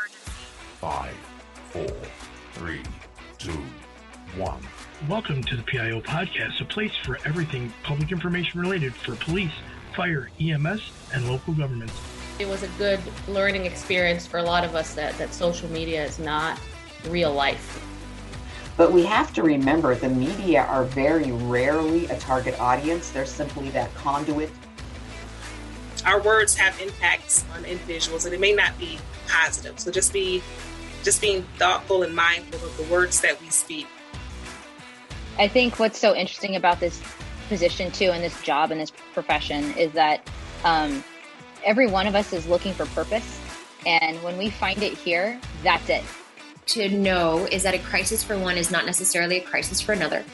5, 4, 3, 2, 1. Welcome to the PIO podcast, a place for everything public information related for police, fire, EMS, and local governments. It was a good learning experience for a lot of us that social media is not real life. But we have to remember the media are very rarely a target audience. They're simply that conduit. Our words have impacts on individuals, and it may not be positive. So just being thoughtful and mindful of the words that we speak. I think what's so interesting about this position too, and this job and this profession, is that every one of us is looking for purpose. And when we find it here, that's it. To know is that a crisis for one is not necessarily a crisis for another.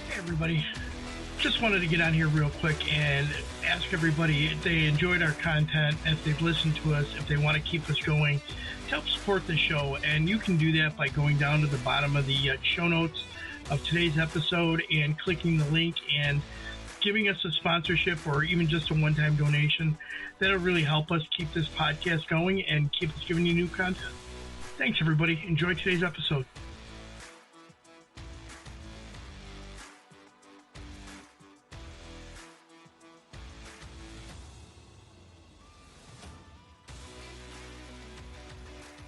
Hey everybody, just wanted to get on here real quick and ask everybody if they enjoyed our content, if they've listened to us, if they want to keep us going, to help support the show. And you can do that by going down to the bottom of the show notes of today's episode and clicking the link and giving us a sponsorship or even just a one-time donation. That'll really help us keep this podcast going and keep us giving you new content. Thanks everybody. Enjoy today's episode.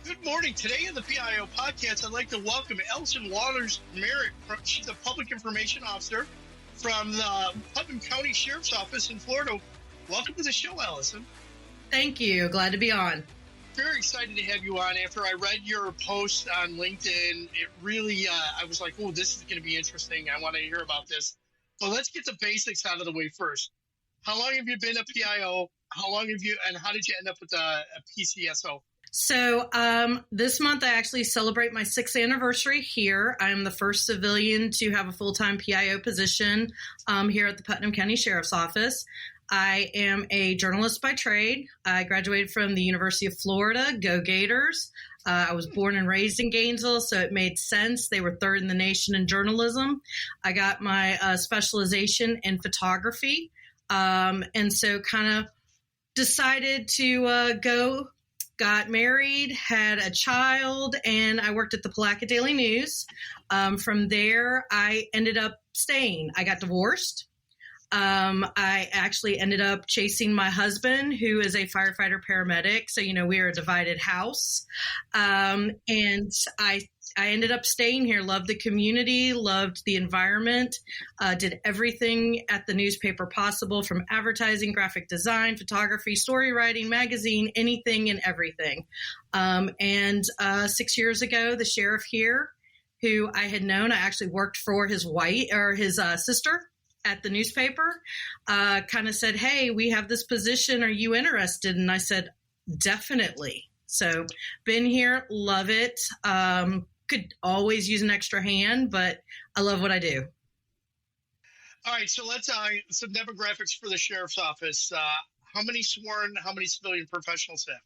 Good morning. Today on the PIO podcast, I'd like to welcome Allison Waters-Merritt. She's a public information officer from the Putnam County Sheriff's Office in Florida. Welcome to the show, Allison. Thank you. Glad to be on. Very excited to have you on. After I read your post on LinkedIn, it really, I was like, oh, this is going to be interesting. I want to hear about this. But let's get the basics out of the way first. How long have you been a PIO? How long have you, and how did you end up with a PCSO? So this month I actually celebrate my 6th anniversary here. I'm the first civilian to have a full-time PIO position here at the Putnam County Sheriff's Office. I am a journalist by trade. I graduated from the University of Florida. Go Gators. I was born and raised in Gainesville, so it made sense. They were third in the nation in journalism. I got my specialization in photography, and so kind of decided to got married, had a child, and I worked at the Palatka Daily News. From there, I ended up staying. I got divorced. I actually ended up chasing my husband, who is a firefighter paramedic. So, we are a divided house. And I ended up staying here, loved the community, loved the environment, did everything at the newspaper possible, from advertising, graphic design, photography, story writing, magazine, anything and everything. And 6 years ago, the sheriff here, who I had known, I actually worked for his sister at the newspaper, kind of said, hey, we have this position. Are you interested? And I said, definitely. So been here, love it. Could always use an extra hand, but I love what I do. All right, so let's some demographics for the Sheriff's Office. How many sworn, how many civilian professional staff?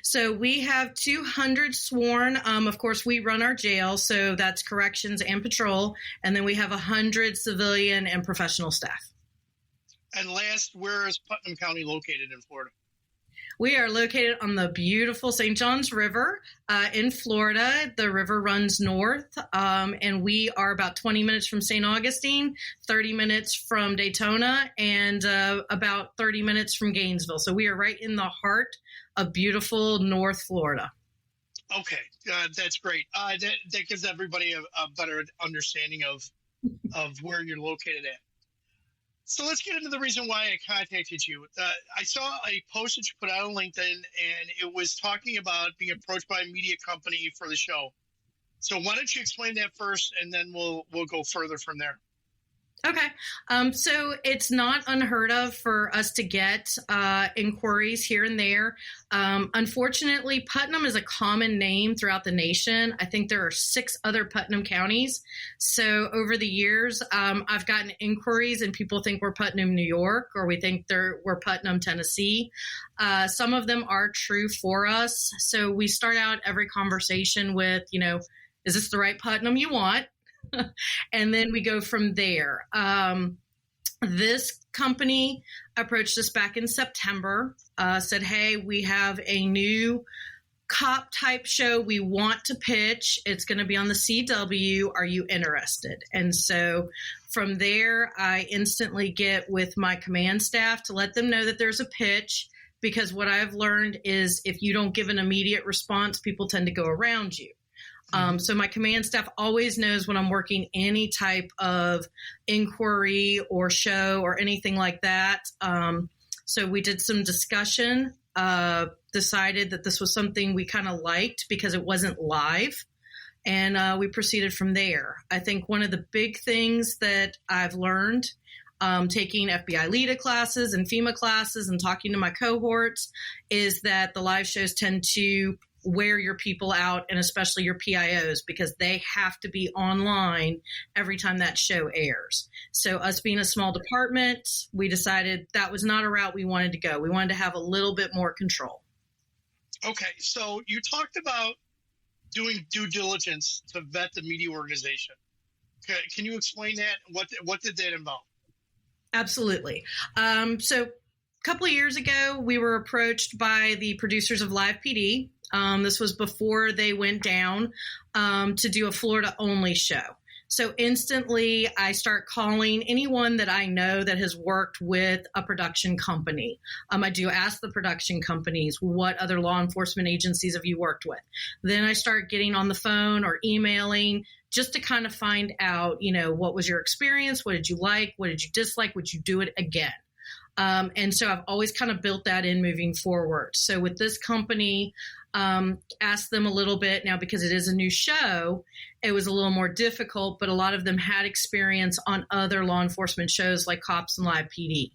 So we have 200 sworn. Of course, we run our jail, so that's corrections and patrol. And then we have 100 civilian and professional staff. And last, where is Putnam County located in Florida? We are located on the beautiful St. Johns River in Florida. The river runs north, and we are about 20 minutes from St. Augustine, 30 minutes from Daytona, and about 30 minutes from Gainesville. So we are right in the heart of beautiful North Florida. Okay, that's great. That gives everybody a better understanding of where you're located at. So let's get into the reason why I contacted you. I saw a post that you put out on LinkedIn, and it was talking about being approached by a media company for the show. So why don't you explain that first, and then we'll go further from there. Okay. So it's not unheard of for us to get inquiries here and there. Unfortunately, Putnam is a common name throughout the nation. I think there are 6 other Putnam counties. So over the years, I've gotten inquiries and people think we're Putnam, New York, or we think we're Putnam, Tennessee. Some of them are true for us. So we start out every conversation with, is this the right Putnam you want? And then we go from there. This company approached us back in September, said, hey, we have a new cop type show we want to pitch. It's going to be on the CW. Are you interested? And so from there, I instantly get with my command staff to let them know that there's a pitch, because what I've learned is if you don't give an immediate response, people tend to go around you. So my command staff always knows when I'm working any type of inquiry or show or anything like that. So we did some discussion, decided that this was something we kind of liked because it wasn't live. And we proceeded from there. I think one of the big things that I've learned taking FBI LEDA classes and FEMA classes and talking to my cohorts is that the live shows tend to wear your people out, and especially your PIOs, because they have to be online every time that show airs. So us being a small department, we decided that was not a route we wanted to go. We wanted to have a little bit more control. Okay, so you talked about doing due diligence to vet the media organization. Can you explain that? What did that involve? Absolutely. So a couple of years ago, we were approached by the producers of Live PD. This was before they went down to do a Florida-only show. So instantly, I start calling anyone that I know that has worked with a production company. I do ask the production companies, what other law enforcement agencies have you worked with? Then I start getting on the phone or emailing just to kind of find out, what was your experience? What did you like? What did you dislike? Would you do it again? And so I've always kind of built that in moving forward. So with this company, asked them a little bit now because it is a new show. It was a little more difficult, but a lot of them had experience on other law enforcement shows like Cops and Live PD.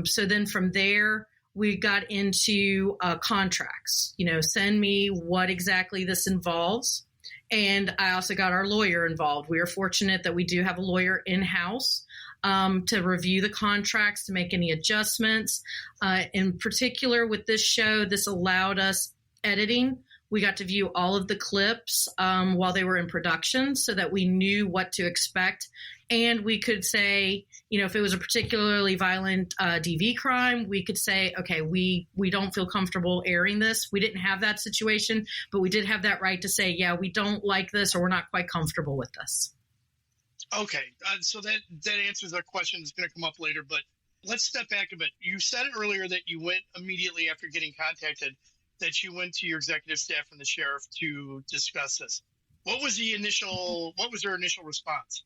So then from there, we got into contracts, send me what exactly this involves. And I also got our lawyer involved. We are fortunate that we do have a lawyer in-house to review the contracts, to make any adjustments. In particular, with this show, this allowed us editing. We got to view all of the clips while they were in production so that we knew what to expect. And we could say, if it was a particularly violent DV crime, we could say, okay, we don't feel comfortable airing this. We didn't have that situation, but we did have that right to say, yeah, we don't like this or we're not quite comfortable with this. Okay, so that answers our question that's going to come up later, but let's step back a bit. You said earlier that you went immediately after getting contacted, that you went to your executive staff and the sheriff to discuss this. What was their initial response?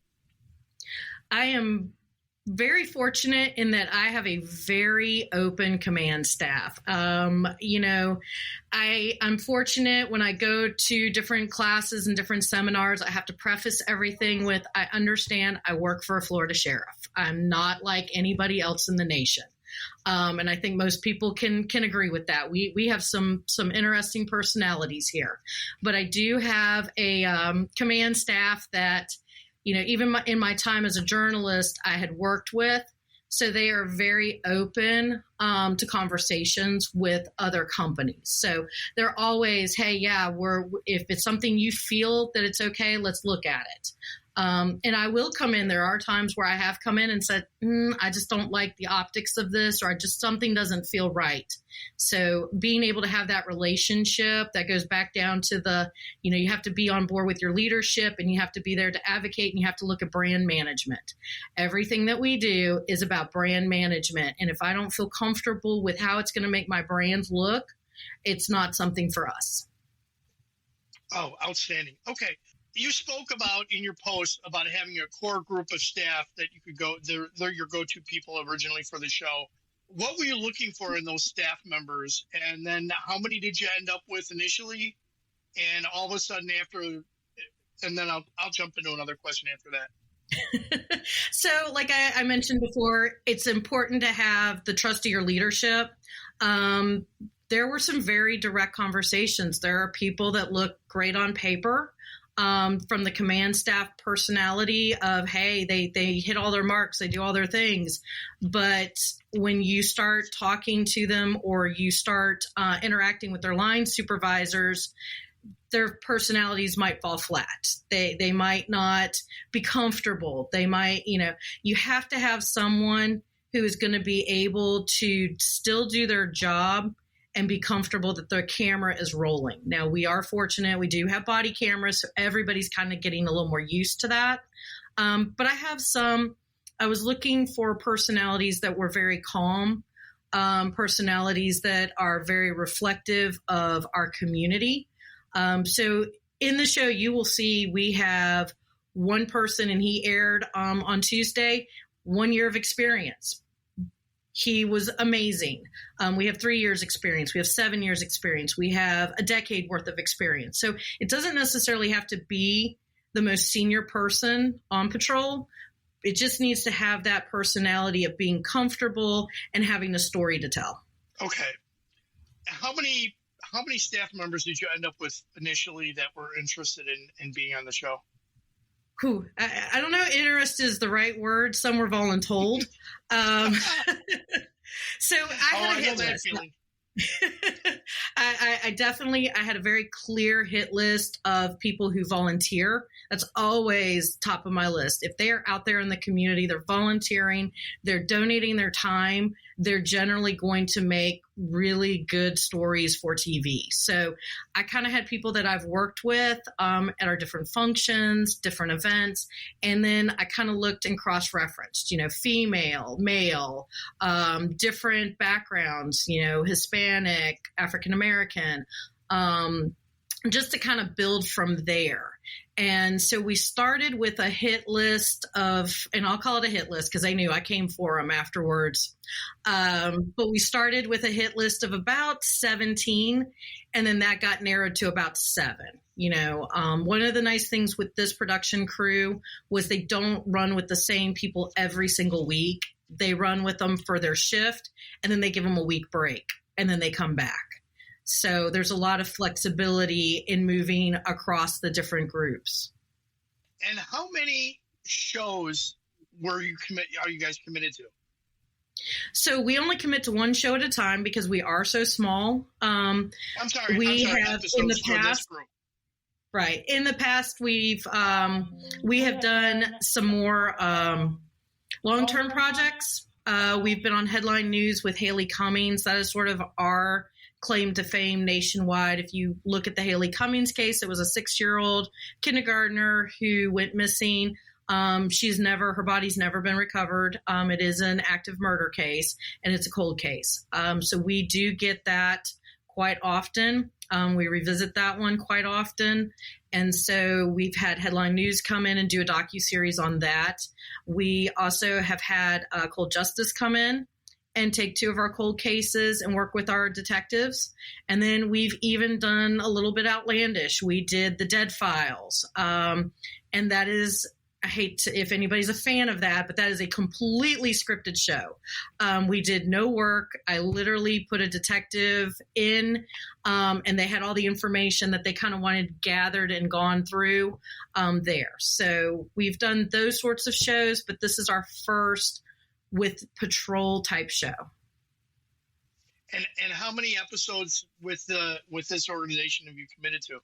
I am very fortunate in that I have a very open command staff. I'm fortunate when I go to different classes and different seminars, I have to preface everything with, I understand I work for a Florida sheriff. I'm not like anybody else in the nation. And I think most people can agree with that. We have some interesting personalities here, but I do have a command staff that, even in my time as a journalist, I had worked with. So they are very open to conversations with other companies. So they're always, hey, yeah, if it's something you feel that it's okay, let's look at it. And I will come in. There are times where I have come in and said, I just don't like the optics of this, or something doesn't feel right. So being able to have that relationship that goes back down to you have to be on board with your leadership, and you have to be there to advocate, and you have to look at brand management. Everything that we do is about brand management. And if I don't feel comfortable with how it's going to make my brand look, it's not something for us. Oh, outstanding. Okay. You spoke about in your post about having a core group of staff that you could go, they're your go-to people originally for the show. What were you looking for in those staff members? And then how many did you end up with initially? And all of a sudden and then I'll jump into another question after that. So like I mentioned before, it's important to have the trust of your leadership. There were some very direct conversations. There are people that look great on paper. From the command staff personality of, hey, they hit all their marks, they do all their things. But when you start talking to them or you start interacting with their line supervisors, their personalities might fall flat. They might not be comfortable. They might, you have to have someone who is going to be able to still do their job and be comfortable that their camera is rolling. Now, we are fortunate. We do have body cameras, so everybody's kind of getting a little more used to that. But I was looking for personalities that were very calm, personalities that are very reflective of our community. So in the show, you will see we have one person, and he aired on Tuesday, 1 year of experience. He was amazing. We have 3 years experience. We have 7 years experience. We have a decade worth of experience. So it doesn't necessarily have to be the most senior person on patrol. It just needs to have that personality of being comfortable and having a story to tell. Okay. How many staff members did you end up with initially that were interested in being on the show? I don't know. Interest is the right word. Some were voluntold. So I had a hit list. I had a very clear hit list of people who volunteer. That's always top of my list. If they are out there in the community, they're volunteering, they're donating their time, they're generally going to make really good stories for TV. So I kind of had people that I've worked with at our different functions, different events. And then I kind of looked and cross-referenced, female, male, different backgrounds, Hispanic, African-American, just to kind of build from there. And so we started with a hit list of, and I'll call it a hit list because I knew I came for them afterwards. But we started with a hit list of about 17, and then that got narrowed to about 7. One of the nice things with this production crew was they don't run with the same people every single week. They run with them for their shift, and then they give them a week break, and then they come back. So there's a lot of flexibility in moving across the different groups. And how many shows are you guys committed to? So we only commit to one show at a time because we are so small. I'm sorry. We have in the past, right? In the past, we have done some more long-term projects. We've been on headline news with Haley Cummings. That is sort of our claim to fame nationwide. If you look at the Haley Cummings case, it was a 6-year-old kindergartner who went missing. Her body's never been recovered. It is an active murder case, and it's a cold case. So we do get that quite often. We revisit that one quite often. And so we've had Headline News come in and do a docuseries on that. We also have had Cold Justice come in and take 2 of our cold cases and work with our detectives. And then we've even done a little bit outlandish. We did the Dead Files. And that is, if anybody's a fan of that, but that is a completely scripted show. We did no work. I literally put a detective in, and they had all the information that they kind of wanted gathered and gone through there. So we've done those sorts of shows, but this is our first with patrol type show. And how many episodes with this organization have you committed to?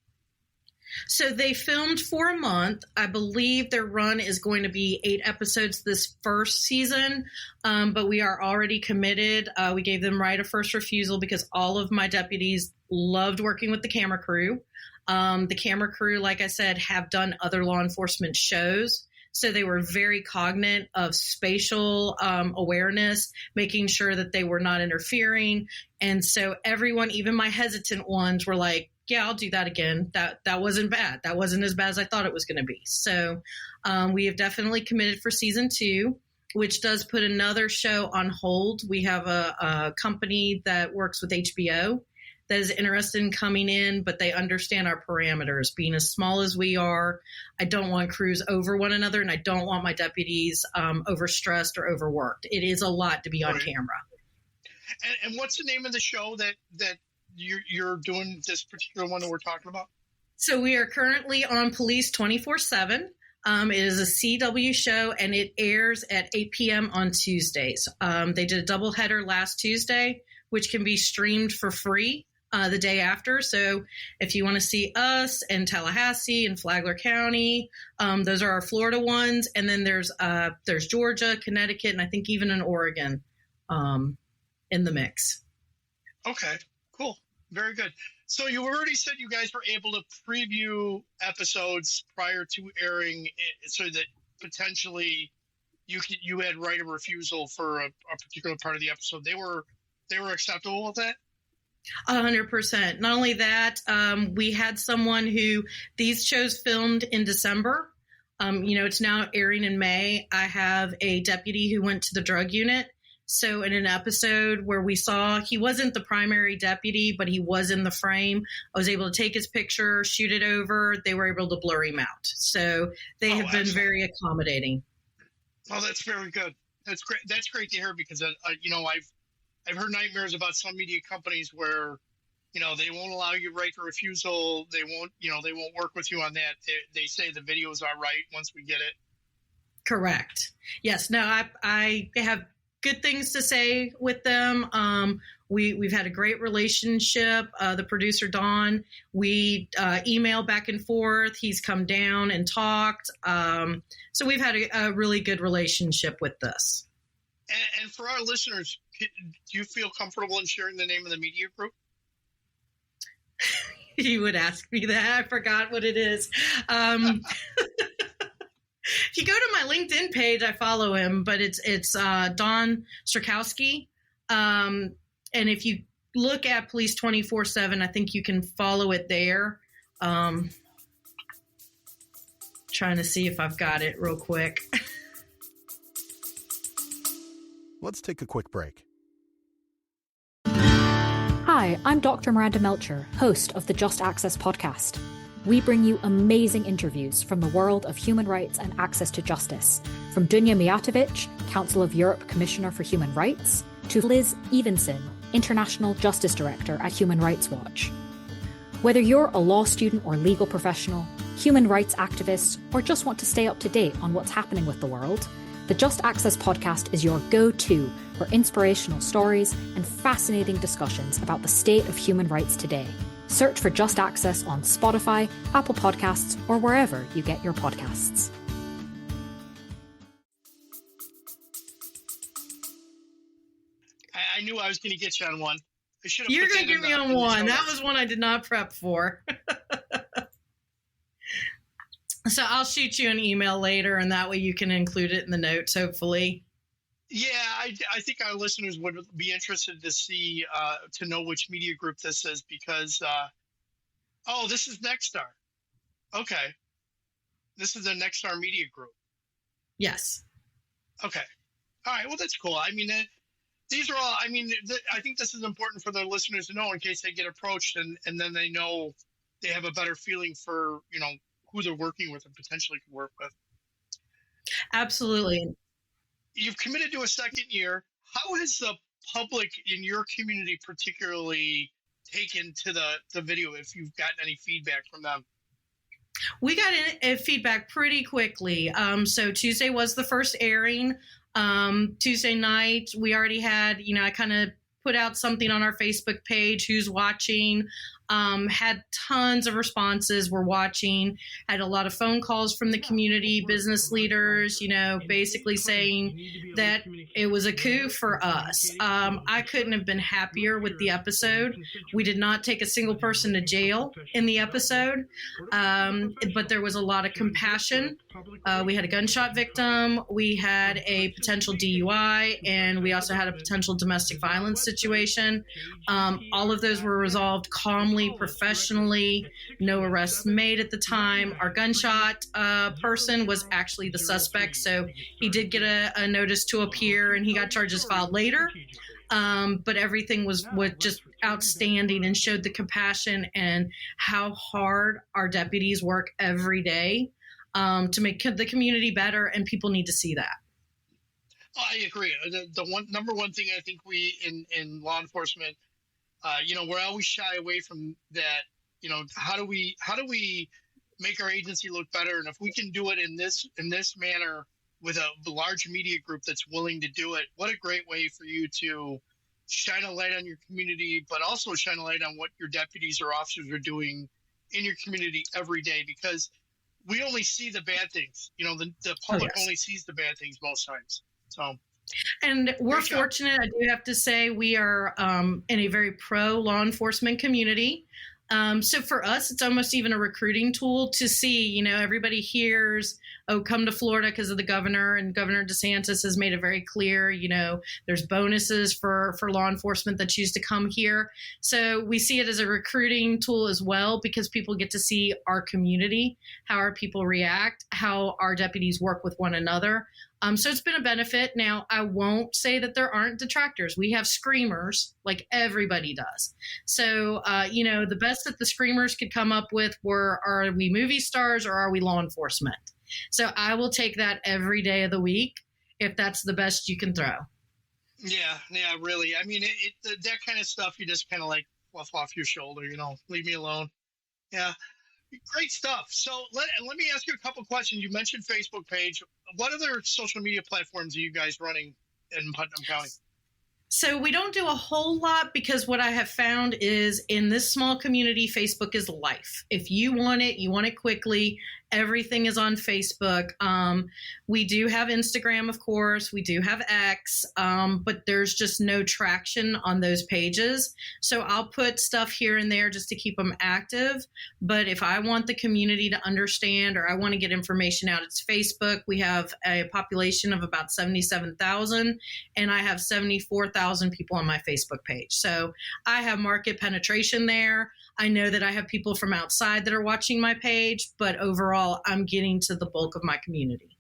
So they filmed for a month. I believe their run is going to be 8 episodes this first season, but we are already committed. We gave them right of first refusal because all of my deputies loved working with the camera crew. The camera crew, like I said, have done other law enforcement shows. So they were very cognizant of spatial awareness, making sure that they were not interfering. And so everyone, even my hesitant ones, were like, yeah, I'll do that again. That wasn't bad. That wasn't as bad as I thought it was going to be. So we have definitely committed for season 2, which does put another show on hold. We have a company that works with HBO that is interested in coming in, but they understand our parameters. Being as small as we are, I don't want crews over one another, and I don't want my deputies overstressed or overworked. It is a lot to be on camera. And what's the name of the show that you're doing, this particular one that we're talking about? So we are currently on Police 24/7. It is a CW show, and it airs at 8 p.m. on Tuesdays. They did a doubleheader last Tuesday, which can be streamed for free the day after. So if you want to see us in Tallahassee and Flagler County, those are our Florida ones. And then there's Georgia, Connecticut, and I think even in Oregon in the mix. Okay, cool. Very good. So you already said you guys were able to preview episodes prior to airing so that potentially you had right of refusal for a particular part of the episode. They were acceptable with that? 100%. Not only that, we had someone who these shows filmed in December. It's now airing in May. I have a deputy who went to the drug unit. So in an episode where we saw he wasn't the primary deputy, but he was in the frame, I was able to take his picture, shoot it over. They were able to blur him out. So they have been very accommodating. Oh, that's very good. That's great. That's great to hear because, I've heard nightmares about some media companies where, they won't allow you right to refusal. They won't work with you on that. They say the videos are right once we get it. Correct. Yes. No, I have good things to say with them. We've had a great relationship. The producer, Don, we email back and forth. He's come down and talked. So we've had a really good relationship with this. And for our listeners, do you feel comfortable in sharing the name of the media group? You would ask me that. I forgot what it is. If you go to my LinkedIn page, I follow him, but it's Don Strakowski. And if you look at Police 24/7, I think you can follow it there. Trying to see if I've got it real quick. Let's take a quick break. Hi, I'm Dr. Miranda Melcher, host of the Just Access podcast. We bring you amazing interviews from the world of human rights and access to justice, from Dunja Mijatovic, Council of Europe Commissioner for Human Rights, to Liz Evenson, International Justice Director at Human Rights Watch. Whether you're a law student or legal professional, human rights activist, or just want to stay up to date on what's happening with the world, the Just Access podcast is your go-to for inspirational stories and fascinating discussions about the state of human rights today. Search for Just Access on Spotify, Apple Podcasts, or wherever you get your podcasts. I knew I was going to get you on one. You're going to get me on one. That was one I did not prep for. So I'll shoot you an email later, and that way you can include it in the notes, hopefully. Yeah, I think our listeners would be interested to see, to know which media group this is because, this is Nexstar. Okay. This is the Nexstar media group. Yes. Okay. All right. Well, that's cool. I mean, these are all, I think this is important for the listeners to know in case they get approached and then they know they have a better feeling for, who they're working with and potentially can work with. Absolutely. You've committed to a second year. How has the public in your community particularly taken to the video, if you've gotten any feedback from them? We got feedback pretty quickly. So Tuesday was the first airing. Tuesday night, we already had, I kind of put out something on our Facebook page, who's watching, had tons of responses. We're watching, had a lot of phone calls from the community, business leaders, basically saying that it was a coup for us. I couldn't have been happier with the episode. We did not take a single person to jail in the episode, but there was a lot of compassion. We had a gunshot victim, we had a potential DUI, and we also had a potential domestic violence situation. All of those were resolved calmly, professionally, no arrests made at the time. Our gunshot person was actually the suspect, so he did get a notice to appear and he got charges filed later. But everything was just outstanding and showed the compassion and how hard our deputies work every day to make the community better, and people need to see that. I agree. The number one thing I think we in law enforcement, we're always shy away from that. How do we make our agency look better? And if we can do it in this manner with a large media group that's willing to do it, what a great way for you to shine a light on your community, but also shine a light on what your deputies or officers are doing in your community every day, because we only see the bad things. The public only sees the bad things most times. So, and we're fortunate. I do have to say we are in a very pro law enforcement community. So for us, it's almost even a recruiting tool to see, everybody hears, oh, come to Florida because of the governor, and Governor DeSantis has made it very clear, there's bonuses for law enforcement that choose to come here. So we see it as a recruiting tool as well, because people get to see our community, how our people react, how our deputies work with one another. So it's been a benefit. Now, I won't say that there aren't detractors. We have screamers like everybody does. So, the best that the screamers could come up with are we movie stars or are we law enforcement? So I will take that every day of the week if that's the best you can throw. Yeah, really. I mean, that kind of stuff, you just kind of like fluff off your shoulder, leave me alone. Yeah. Great stuff. So let me ask you a couple questions. You mentioned Facebook page. What other social media platforms are you guys running in Putnam County? So we don't do a whole lot, because what I have found is in this small community, Facebook is life. If you want it quickly. Everything is on Facebook. We do have Instagram, of course. We do have X, but there's just no traction on those pages. So I'll put stuff here and there just to keep them active. But if I want the community to understand or I want to get information out, it's Facebook. We have a population of about 77,000, and I have 74,000 people on my Facebook page. So I have market penetration there. I know that I have people from outside that are watching my page, but overall, I'm getting to the bulk of my community.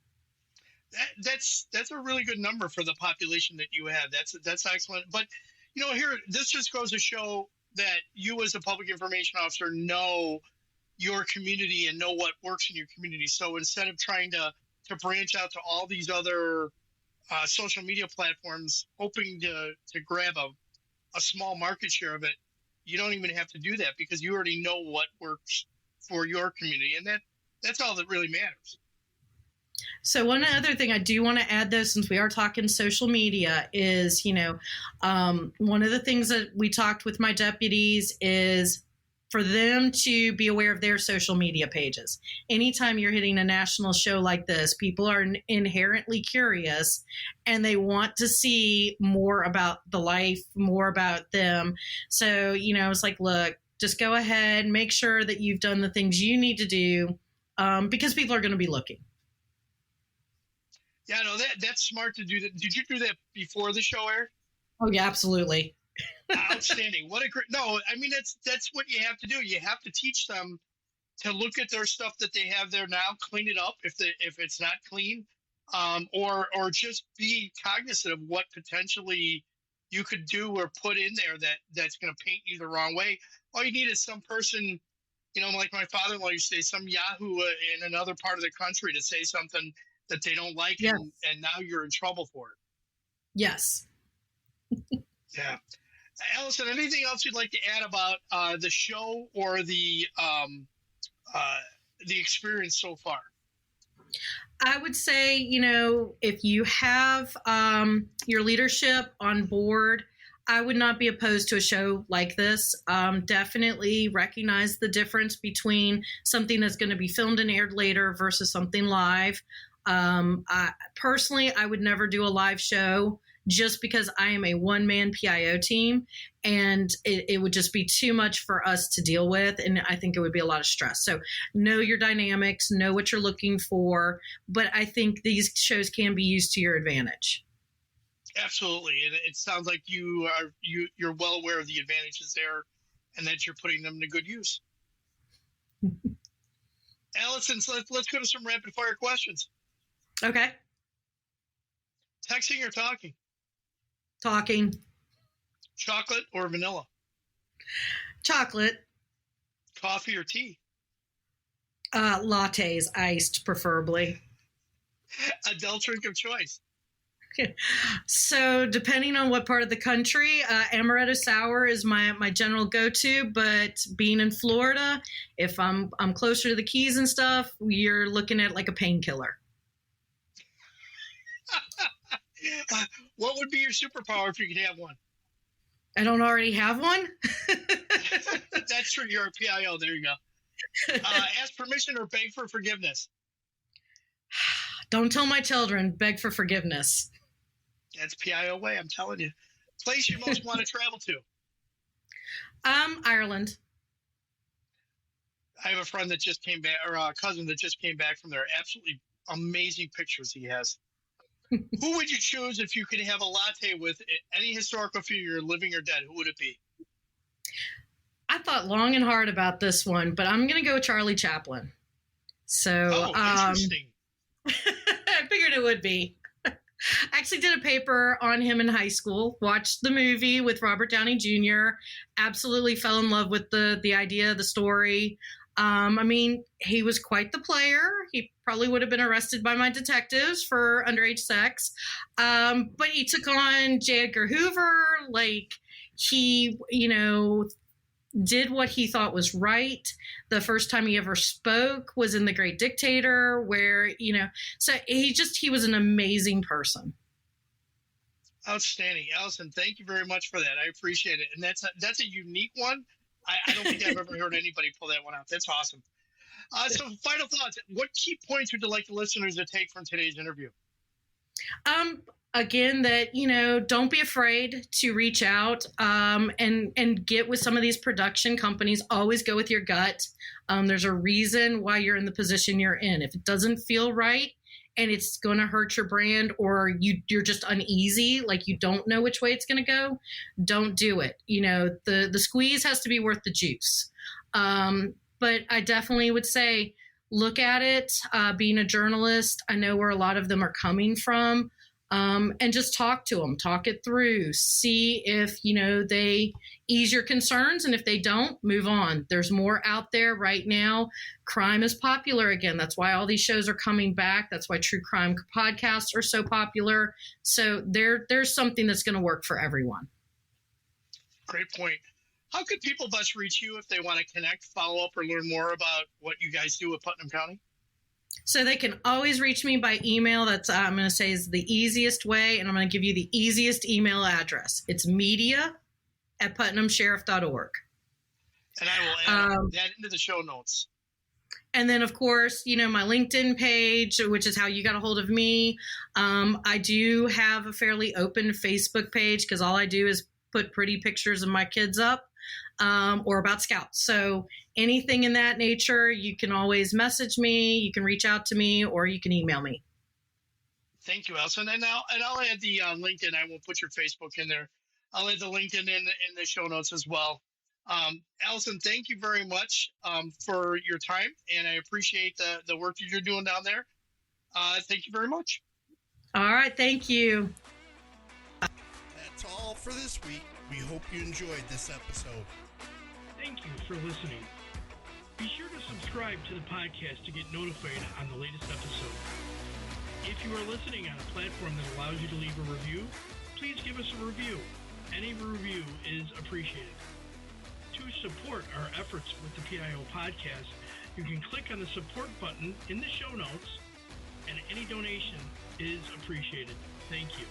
That's a really good number for the population that you have. That's excellent. But here, this just goes to show that you, as a public information officer, know your community and know what works in your community. So instead of trying to branch out to all these other social media platforms, hoping to grab a small market share of it, you don't even have to do that, because you already know what works for your community. And that's all that really matters. So one other thing I do want to add, though, since we are talking social media, is, one of the things that we talked with my deputies is for them to be aware of their social media pages. Anytime you're hitting a national show like this, people are inherently curious and they want to see more about the life, more about them. So, it's like, look, just go ahead, make sure that you've done the things you need to do, because people are going to be looking. Yeah, no, that's smart to do that. Did you do that before the show aired? Oh, yeah, absolutely. Outstanding. What a great, no, I mean, that's what you have to do. You have to teach them to look at their stuff that they have there now, clean it up if it's not clean, or just be cognizant of what potentially you could do or put in there that's going to paint you the wrong way. All you need is some person, like my father-in-law used to say, some yahoo in another part of the country to say something that they don't like, yes. and now you're in trouble for it. Yes. Yeah. Allison, anything else you'd like to add about the show or the experience so far? I would say, if you have your leadership on board, I would not be opposed to a show like this. Definitely recognize the difference between something that's going to be filmed and aired later versus something live. Personally, I would never do a live show, just because I am a one-man PIO team, and it would just be too much for us to deal with, and I think it would be a lot of stress. So know your dynamics, know what you're looking for, but I think these shows can be used to your advantage. Absolutely, and it sounds like you're well aware of the advantages there, and that you're putting them to good use. Allison, so let's go to some rapid-fire questions. Okay. Texting or talking? Talking. Chocolate or vanilla? Chocolate. Coffee or tea? Lattes, iced preferably. Adult drink of choice? So depending on what part of the country, amaretto sour is my general go-to, but being in Florida, if I'm closer to the Keys and stuff, you're looking at like a painkiller. What would be your superpower if you could have one? I don't already have one? That's true. You're a PIO. There you go. Ask permission or beg for forgiveness? Don't tell my children. Beg for forgiveness. That's PIO way, I'm telling you. Place you most want to travel to? Ireland. I have a friend that just came back, or a cousin that just came back from there. Absolutely amazing pictures he has. Who would you choose if you could have a latte with any historical figure, living or dead? Who would it be? I thought long and hard about this one, but I'm going to go Charlie Chaplin. So, interesting. I figured it would be. I actually did a paper on him in high school, watched the movie with Robert Downey Jr., absolutely fell in love with the idea, the story. I mean, he was quite the player. He probably would have been arrested by my detectives for underage sex. But he took on J. Edgar Hoover. Like, he, did what he thought was right. The first time he ever spoke was in The Great Dictator, where, so he was an amazing person. Outstanding. Allison, thank you very much for that. I appreciate it. And that's a unique one. I don't think I've ever heard anybody pull that one out. That's awesome. So final thoughts. What key points would you like the listeners to take from today's interview? Again, that, don't be afraid to reach out and get with some of these production companies. Always go with your gut. There's a reason why you're in the position you're in. If it doesn't feel right and it's going to hurt your brand, or you're just uneasy, like you don't know which way it's going to go, don't do it. The squeeze has to be worth the juice. But I definitely would say, look at it. Being a journalist, I know where a lot of them are coming from. And just talk to them, talk it through, see if, they ease your concerns. And if they don't, move on. There's more out there right now. Crime is popular again. That's why all these shows are coming back. That's why true crime podcasts are so popular. So there's something that's going to work for everyone. Great point. How could people best reach you if they want to connect, follow up, or learn more about what you guys do at Putnam County? So they can always reach me by email. That's, I'm going to say, is the easiest way. And I'm going to give you the easiest email address. It's media@putnamsheriff.org. And I will add that into the show notes. And then, of course, my LinkedIn page, which is how you got a hold of me. I do have a fairly open Facebook page because all I do is put pretty pictures of my kids up. Or about Scouts. So anything in that nature, you can always message me, you can reach out to me, or you can email me. Thank you, Allison. And I'll add the LinkedIn. I will put your Facebook in there. I'll add the LinkedIn in the show notes as well. Allison, thank you very much for your time, and I appreciate the work that you're doing down there. Thank you very much. All right, thank you. That's all for this week. We hope you enjoyed this episode. Thank you for listening. Be sure to subscribe to the podcast to get notified on the latest episode. If you are listening on a platform that allows you to leave a review, please give us a review. Any review is appreciated. To support our efforts with the PIO podcast, you can click on the support button in the show notes, and any donation is appreciated. Thank you.